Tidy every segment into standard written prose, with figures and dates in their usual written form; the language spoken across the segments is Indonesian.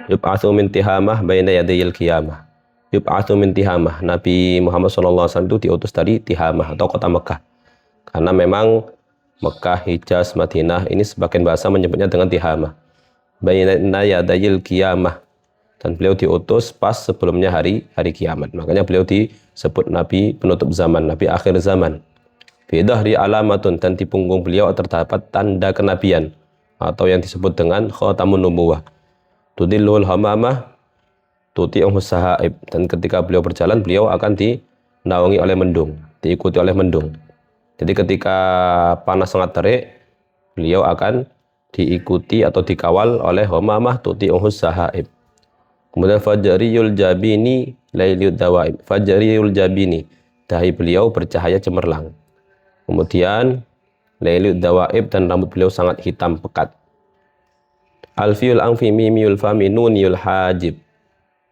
Yub'atsu min tihamah baina yadayil qiyamah. Yub'atsu min tihamah. Nabi Muhammad SAW itu diutus dari Tihamah atau kota Mekah. Karena memang Mekah, Hijaz, Madinah ini sebagian bahasa menyebutnya dengan Tihamah. Baina yadayil qiyamah. Dan beliau diutus pas sebelumnya hari kiamat. Makanya beliau disebut Nabi penutup zaman, Nabi akhir zaman. Bidahri alamatun, dan di punggung beliau terdapat tanda kenabian atau yang disebut dengan khatamun nubuwah. Tudillul hamamah tuti'uhus sahaib, dan ketika beliau berjalan beliau akan dinaungi oleh mendung, diikuti oleh mendung. Jadi ketika panas sangat terik, beliau akan diikuti atau dikawal oleh hamamah tuti'uhus sahaib. Kemudian fajariyul jabini lailud dawaib. Fajariyul jabini, dahi beliau bercahaya cemerlang. Kemudian lailud dawaib, dan rambut beliau sangat hitam pekat. Alfiul angfi mimiul fami nuniyul hajib,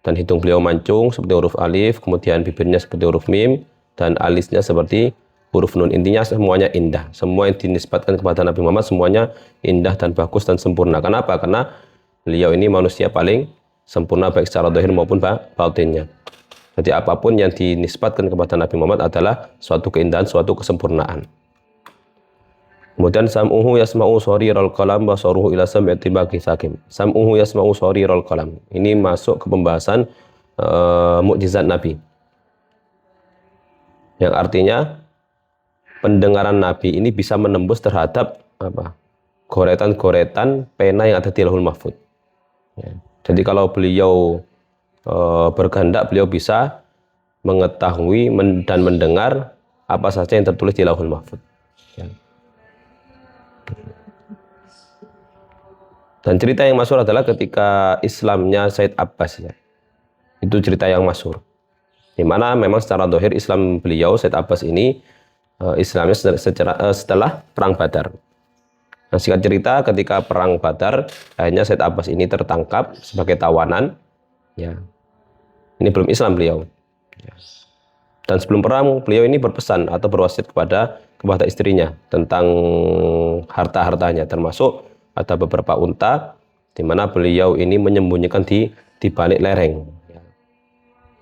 dan hidung beliau mancung seperti huruf alif, kemudian bibirnya seperti huruf mim, dan alisnya seperti huruf nun. Intinya semuanya indah. Semua yang dinisbatkan kepada Nabi Muhammad semuanya indah dan bagus dan sempurna. Kenapa? Karena beliau ini manusia paling sempurna baik secara zahir maupun batinnya. Jadi apapun yang dinisbatkan kepada Nabi Muhammad adalah suatu keindahan, suatu kesempurnaan. Kemudian sam'uhu yasma'u shariral qalam wa saruhu ila sam'ati baqi sakim. Sam'uhu yasma'u shariral qalam. Ini masuk ke pembahasan mukjizat Nabi. Yang artinya pendengaran Nabi ini bisa menembus terhadap goretan-goretan pena yang ada di Lauhul Mahfuz. Ya. Jadi kalau beliau berkehendak, beliau bisa mengetahui dan mendengar apa saja yang tertulis di Lauhul Mahfuz. Ya. Dan cerita yang masyhur adalah ketika Islamnya Said Abbas, ya. Itu cerita yang masyhur. Di mana memang secara zahir Islam beliau Said Abbas ini Islamnya setelah perang Badar. Nah, singkat cerita, ketika perang Badar, akhirnya Said Abbas ini tertangkap sebagai tawanan. Ya, ini belum Islam beliau. Ya. Dan sebelum perang, beliau ini berpesan atau berwasiat kepada istrinya tentang harta-hartanya, termasuk ada beberapa unta, di mana beliau ini menyembunyikan di balik lereng. Ya.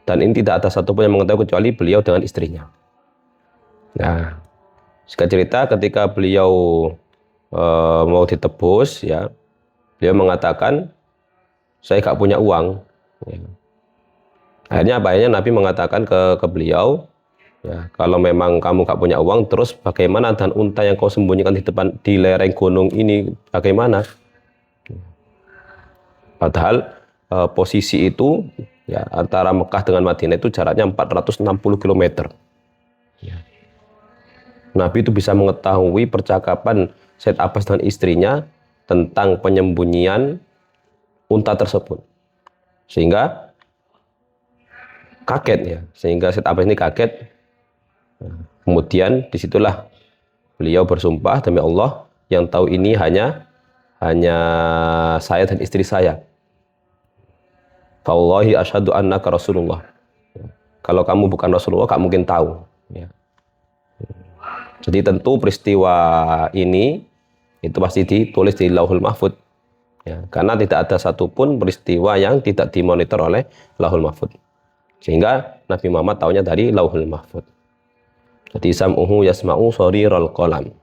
Dan ini tidak ada satupun yang mengetahui kecuali beliau dengan istrinya. Nah, singkat cerita, ketika beliau mau ditebus, ya, beliau mengatakan, saya gak punya uang. Ya. Akhirnya Nabi mengatakan ke beliau, ya, kalau memang kamu gak punya uang, terus bagaimana dan unta yang kau sembunyikan di lereng gunung ini bagaimana? Padahal posisi itu, ya, antara Mekah dengan Madinah itu jaraknya 460 km. Ya. Nabi itu bisa mengetahui percakapan Said Abbas dan istrinya tentang penyembunyian unta tersebut, sehingga kaget, ya, sehingga Said Abbas ini kaget. Kemudian disitulah beliau bersumpah, demi Allah yang tahu ini hanya saya dan istri saya. Fawallahi asyhadu annaka Rasulullah. Kalau kamu bukan Rasulullah, gak mungkin tahu. Ya. Jadi tentu peristiwa ini itu pasti ditulis di Lauhul Mahfuz, ya, karena tidak ada satupun peristiwa yang tidak dimonitor oleh Lauhul Mahfuz, sehingga Nabi Muhammad tahunya dari Lauhul Mahfuz. Jadi sam'uhu yasma'u shariral qalam.